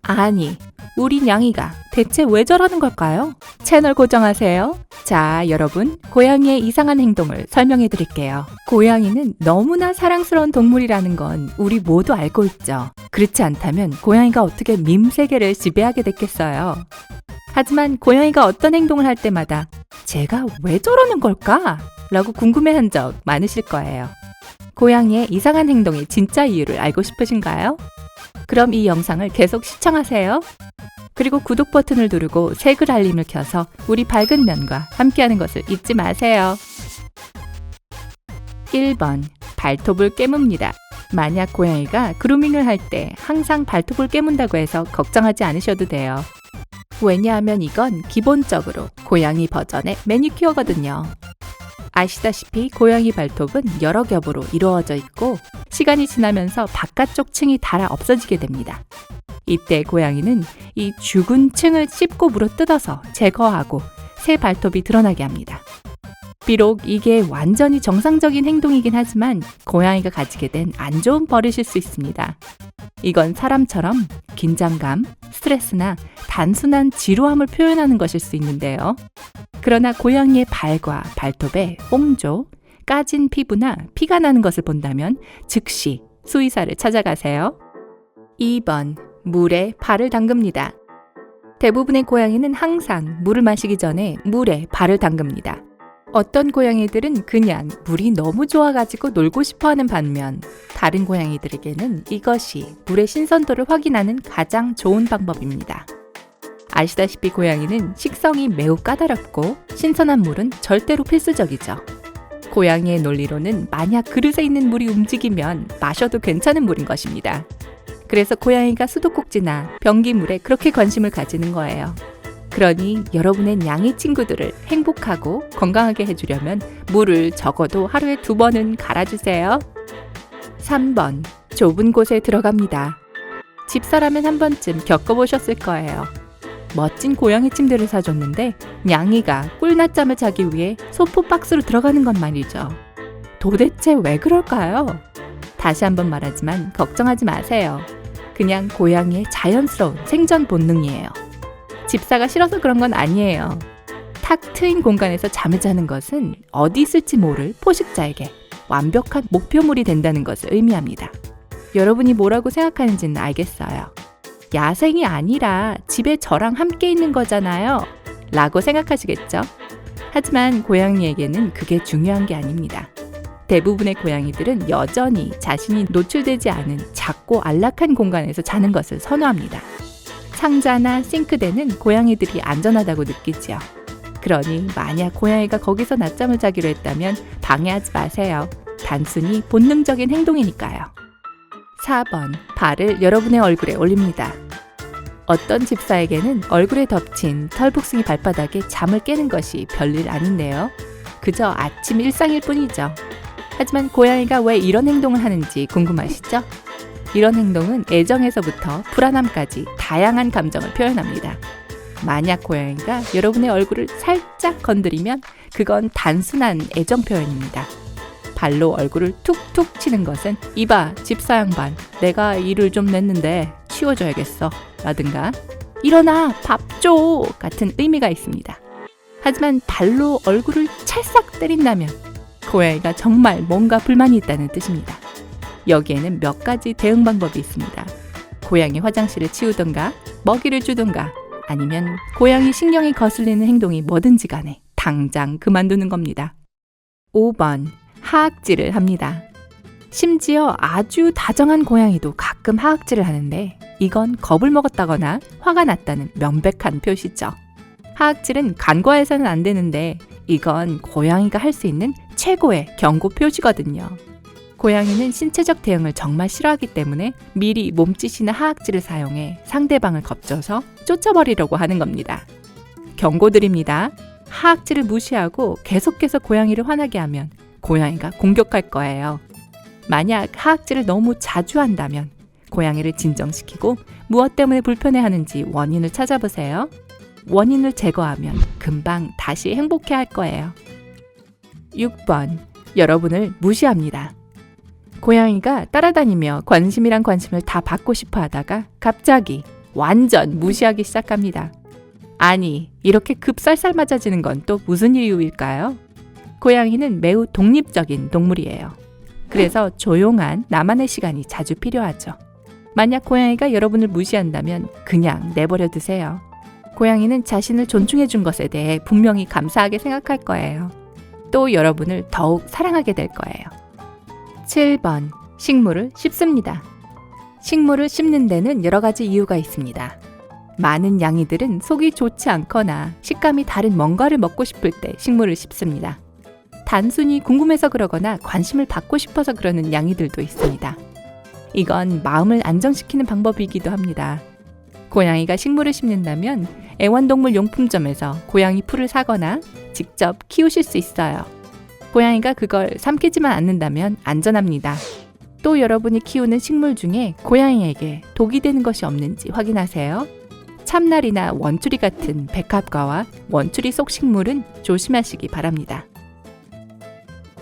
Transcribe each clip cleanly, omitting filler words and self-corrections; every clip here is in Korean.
아니, 우리 냥이가 대체 왜 저러는 걸까요? 채널 고정하세요. 자, 여러분, 고양이의 이상한 행동을 설명해 드릴게요. 고양이는 너무나 사랑스러운 동물이라는 건 우리 모두 알고 있죠. 그렇지 않다면 고양이가 어떻게 밈 세계를 지배하게 됐겠어요. 하지만 고양이가 어떤 행동을 할 때마다 제가 왜 저러는 걸까? 라고 궁금해한 적 많으실 거예요. 고양이의 이상한 행동의 진짜 이유를 알고 싶으신가요? 그럼 이 영상을 계속 시청하세요. 그리고 구독 버튼을 누르고 새 글 알림을 켜서 우리 밝은 면과 함께하는 것을 잊지 마세요. 1번, 발톱을 깨뭅니다. 만약 고양이가 그루밍을 할 때 항상 발톱을 깨문다고 해서 걱정하지 않으셔도 돼요. 왜냐하면 이건 기본적으로 고양이 버전의 매니큐어거든요. 아시다시피 고양이 발톱은 여러 겹으로 이루어져 있고 시간이 지나면서 바깥쪽 층이 닳아 없어지게 됩니다. 이때 고양이는 이 죽은 층을 씹고 물어뜯어서 제거하고 새 발톱이 드러나게 합니다. 비록 이게 완전히 정상적인 행동이긴 하지만 고양이가 가지게 된 안 좋은 버릇일 수 있습니다. 이건 사람처럼 긴장감, 스트레스나 단순한 지루함을 표현하는 것일 수 있는데요. 그러나 고양이의 발과 발톱에 홍조, 까진 피부나 피가 나는 것을 본다면 즉시 수의사를 찾아가세요. 2번, 물에 발을 담급니다. 대부분의 고양이는 항상 물을 마시기 전에 물에 발을 담급니다. 어떤 고양이들은 그냥 물이 너무 좋아가지고 놀고 싶어하는 반면 다른 고양이들에게는 이것이 물의 신선도를 확인하는 가장 좋은 방법입니다. 아시다시피 고양이는 식성이 매우 까다롭고 신선한 물은 절대로 필수적이죠. 고양이의 논리로는 만약 그릇에 있는 물이 움직이면 마셔도 괜찮은 물인 것입니다. 그래서 고양이가 수도꼭지나 변기물에 그렇게 관심을 가지는 거예요. 그러니 여러분의 냥이 친구들을 행복하고 건강하게 해주려면 물을 적어도 하루에 2번은 갈아주세요. 3번, 좁은 곳에 들어갑니다. 집사라면 한 번쯤 겪어보셨을 거예요. 멋진 고양이 침대를 사줬는데 냥이가 꿀낮잠을 자기 위해 소포 박스로 들어가는 건 말이죠. 도대체 왜 그럴까요? 다시 한번 말하지만 걱정하지 마세요. 그냥 고양이의 자연스러운 생존 본능이에요. 집사가 싫어서 그런 건 아니에요. 탁 트인 공간에서 잠을 자는 것은 어디 있을지 모를 포식자에게 완벽한 목표물이 된다는 것을 의미합니다. 여러분이 뭐라고 생각하는지는 알겠어요. 야생이 아니라 집에 저랑 함께 있는 거잖아요. 라고 생각하시겠죠? 하지만 고양이에게는 그게 중요한 게 아닙니다. 대부분의 고양이들은 여전히 자신이 노출되지 않은 작고 안락한 공간에서 자는 것을 선호합니다. 상자나 싱크대는 고양이들이 안전하다고 느끼죠. 그러니 만약 고양이가 거기서 낮잠을 자기로 했다면 방해하지 마세요. 단순히 본능적인 행동이니까요. 4번, 발을 여러분의 얼굴에 올립니다. 어떤 집사에게는 얼굴에 덮친 털북숭이 발바닥에 잠을 깨는 것이 별일 아닌데요. 그저 아침 일상일 뿐이죠. 하지만 고양이가 왜 이런 행동을 하는지 궁금하시죠? 이런 행동은 애정에서부터 불안함까지 다양한 감정을 표현합니다. 만약 고양이가 여러분의 얼굴을 살짝 건드리면 그건 단순한 애정 표현입니다. 발로 얼굴을 툭툭 치는 것은 이봐 집사 양반 내가 일을 좀 냈는데 치워줘야겠어 라든가 일어나 밥 줘 같은 의미가 있습니다. 하지만 발로 얼굴을 찰싹 때린다면 고양이가 정말 뭔가 불만이 있다는 뜻입니다. 여기에는 몇 가지 대응 방법이 있습니다. 고양이 화장실을 치우던가 먹이를 주던가 아니면 고양이 신경이 거슬리는 행동이 뭐든지 간에 당장 그만두는 겁니다. 5번, 하악질을 합니다. 심지어 아주 다정한 고양이도 가끔 하악질을 하는데 이건 겁을 먹었다거나 화가 났다는 명백한 표시죠. 하악질은 간과해서는 안 되는데 이건 고양이가 할 수 있는 최고의 경고 표시거든요. 고양이는 신체적 대응을 정말 싫어하기 때문에 미리 몸짓이나 하악질을 사용해 상대방을 겁줘서 쫓아버리려고 하는 겁니다. 경고드립니다. 하악질을 무시하고 계속해서 고양이를 화나게 하면 고양이가 공격할 거예요. 만약 하악질을 너무 자주 한다면 고양이를 진정시키고 무엇 때문에 불편해하는지 원인을 찾아보세요. 원인을 제거하면 금방 다시 행복해할 거예요. 6번, 여러분을 무시합니다. 고양이가 따라다니며 관심이란 관심을 다 받고 싶어 하다가 갑자기 완전 무시하기 시작합니다. 아니, 이렇게 급살살 맞아지는 건 또 무슨 이유일까요? 고양이는 매우 독립적인 동물이에요. 그래서 조용한 나만의 시간이 자주 필요하죠. 만약 고양이가 여러분을 무시한다면 그냥 내버려 두세요. 고양이는 자신을 존중해 준 것에 대해 분명히 감사하게 생각할 거예요. 또 여러분을 더욱 사랑하게 될 거예요. 7번, 식물을 씹습니다. 식물을 씹는 데는 여러 가지 이유가 있습니다. 많은 양이들은 속이 좋지 않거나 식감이 다른 뭔가를 먹고 싶을 때 식물을 씹습니다. 단순히 궁금해서 그러거나 관심을 받고 싶어서 그러는 양이들도 있습니다. 이건 마음을 안정시키는 방법이기도 합니다. 고양이가 식물을 씹는다면 애완동물 용품점에서 고양이 풀을 사거나 직접 키우실 수 있어요. 고양이가 그걸 삼키지만 않는다면 안전합니다. 또 여러분이 키우는 식물 중에 고양이에게 독이 되는 것이 없는지 확인하세요. 참나리나 원추리 같은 백합과와 원추리 속 식물은 조심하시기 바랍니다.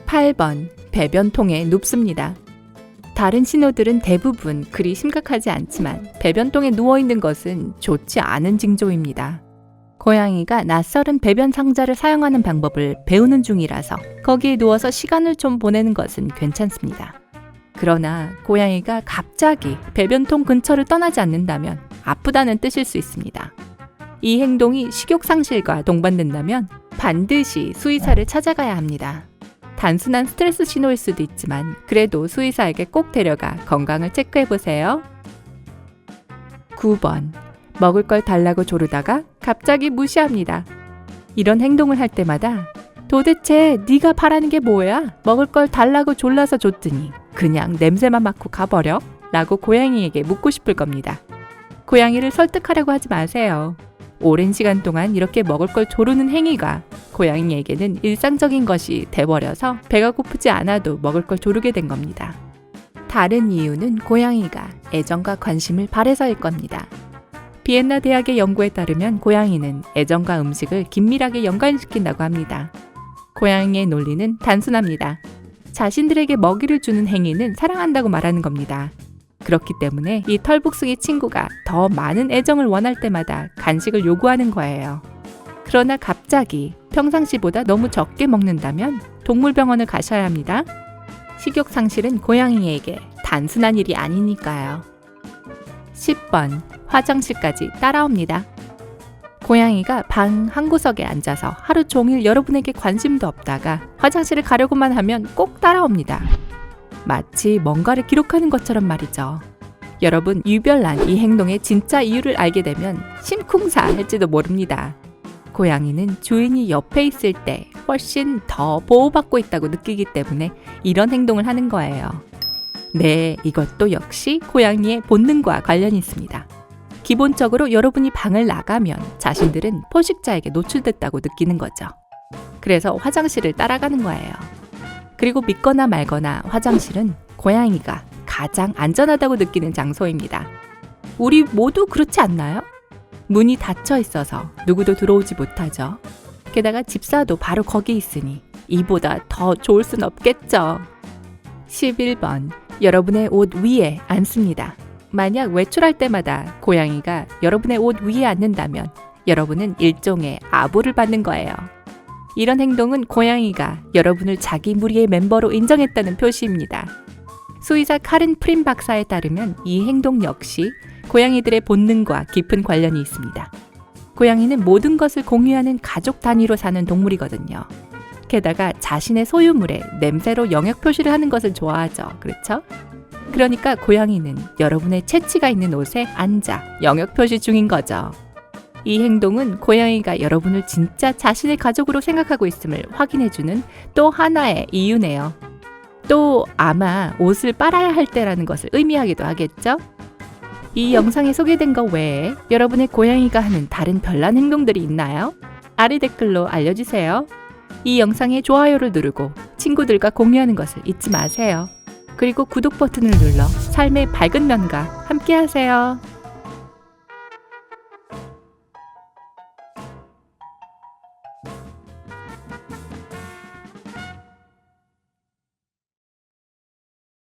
8번, 배변통에 눕습니다. 다른 신호들은 대부분 그리 심각하지 않지만 배변통에 누워있는 것은 좋지 않은 징조입니다. 고양이가 낯설은 배변 상자를 사용하는 방법을 배우는 중이라서 거기에 누워서 시간을 좀 보내는 것은 괜찮습니다. 그러나 고양이가 갑자기 배변통 근처를 떠나지 않는다면 아프다는 뜻일 수 있습니다. 이 행동이 식욕 상실과 동반된다면 반드시 수의사를 찾아가야 합니다. 단순한 스트레스 신호일 수도 있지만 그래도 수의사에게 꼭 데려가 건강을 체크해보세요. 9번, 먹을 걸 달라고 조르다가 갑자기 무시합니다. 이런 행동을 할 때마다 도대체 네가 바라는 게 뭐야? 먹을 걸 달라고 졸라서 줬더니 그냥 냄새만 맡고 가버려? 라고 고양이에게 묻고 싶을 겁니다. 고양이를 설득하려고 하지 마세요. 오랜 시간 동안 이렇게 먹을 걸 조르는 행위가 고양이에게는 일상적인 것이 돼버려서 배가 고프지 않아도 먹을 걸 조르게 된 겁니다. 다른 이유는 고양이가 애정과 관심을 바래서일 겁니다. 비엔나 대학의 연구에 따르면 고양이는 애정과 음식을 긴밀하게 연관시킨다고 합니다. 고양이의 논리는 단순합니다. 자신들에게 먹이를 주는 행위는 사랑한다고 말하는 겁니다. 그렇기 때문에 이 털북숭이 친구가 더 많은 애정을 원할 때마다 간식을 요구하는 거예요. 그러나 갑자기 평상시보다 너무 적게 먹는다면 동물병원을 가셔야 합니다. 식욕 상실은 고양이에게 단순한 일이 아니니까요. 10번, 화장실까지 따라옵니다. 고양이가 방 한 구석에 앉아서 하루 종일 여러분에게 관심도 없다가 화장실을 가려고만 하면 꼭 따라옵니다. 마치 뭔가를 기록하는 것처럼 말이죠. 여러분, 유별난 이 행동의 진짜 이유를 알게 되면 심쿵사 할지도 모릅니다. 고양이는 주인이 옆에 있을 때 훨씬 더 보호받고 있다고 느끼기 때문에 이런 행동을 하는 거예요. 네, 이것도 역시 고양이의 본능과 관련이 있습니다. 기본적으로 여러분이 방을 나가면 자신들은 포식자에게 노출됐다고 느끼는 거죠. 그래서 화장실을 따라가는 거예요. 그리고 믿거나 말거나 화장실은 고양이가 가장 안전하다고 느끼는 장소입니다. 우리 모두 그렇지 않나요? 문이 닫혀 있어서 누구도 들어오지 못하죠. 게다가 집사도 바로 거기 있으니 이보다 더 좋을 순 없겠죠. 11번, 여러분의 옷 위에 앉습니다. 만약 외출할 때마다 고양이가 여러분의 옷 위에 앉는다면 여러분은 일종의 아부를 받는 거예요. 이런 행동은 고양이가 여러분을 자기 무리의 멤버로 인정했다는 표시입니다. 수의사 카른 프림 박사에 따르면 이 행동 역시 고양이들의 본능과 깊은 관련이 있습니다. 고양이는 모든 것을 공유하는 가족 단위로 사는 동물이거든요. 게다가 자신의 소유물에 냄새로 영역 표시를 하는 것을 좋아하죠. 그렇죠? 그러니까 고양이는 여러분의 채취가 있는 옷에 앉아 영역 표시 중인 거죠. 이 행동은 고양이가 여러분을 진짜 자신의 가족으로 생각하고 있음을 확인해주는 또 하나의 이유네요. 또 아마 옷을 빨아야 할 때라는 것을 의미하기도 하겠죠? 이 영상에 소개된 것 외에 여러분의 고양이가 하는 다른 별난 행동들이 있나요? 아래 댓글로 알려주세요. 이 영상에 좋아요를 누르고 친구들과 공유하는 것을 잊지 마세요. 그리고 구독 버튼을 눌러 삶의 밝은 면과 함께하세요.